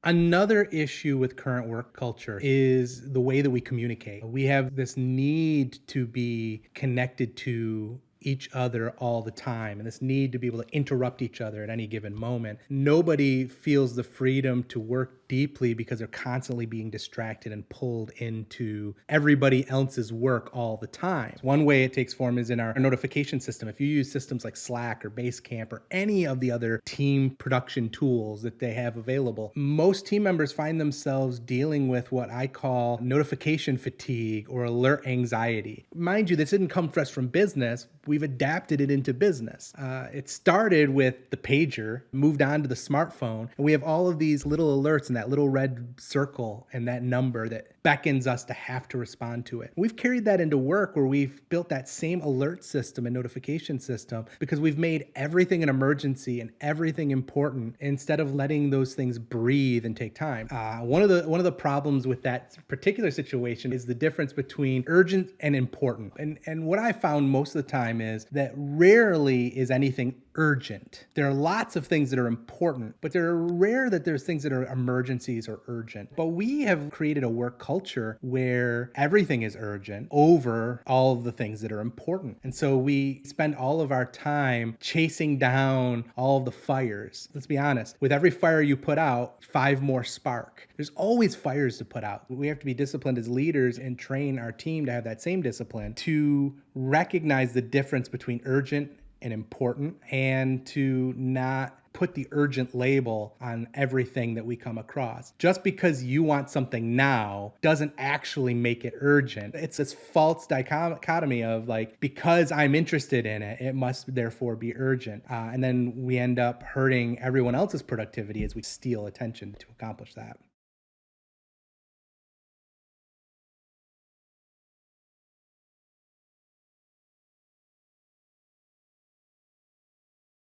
Another issue with current work culture is the way that we communicate. We have this need to be connected to each other all the time and this need to be able to interrupt each other at any given moment. Nobody feels the freedom to work deeply because they're constantly being distracted and pulled into everybody else's work all the time. One way it takes form is in our notification system. If you use systems like Slack or Basecamp or any of the other team production tools that they have available, most team members find themselves dealing with what I call notification fatigue or alert anxiety. Mind you, this didn't come fresh from business. We've adapted it into business. It started with the pager, moved on to the smartphone, and we have all of these little alerts and that little red circle and that number that beckons us to have to respond to it. We've carried that into work where we've built that same alert system and notification system because we've made everything an emergency and everything important instead of letting those things breathe and take time. One of the problems with that particular situation is the difference between urgent and important. And what I found most of the time is that rarely is anything urgent. There are lots of things that are important, but they're rare that there's things that are emergencies or urgent. But we have created a work culture where everything is urgent over all of the things that are important. And so we spend all of our time chasing down all of the fires. Let's be honest, with every fire you put out, 5 more spark. There's always fires to put out. We have to be disciplined as leaders and train our team to have that same discipline to recognize the difference between urgent and important, and to not put the urgent label on everything that we come across. Just because you want something now doesn't actually make it urgent. It's this false dichotomy of like, because I'm interested in it, it must therefore be urgent. And then we end up hurting everyone else's productivity as we steal attention to accomplish that.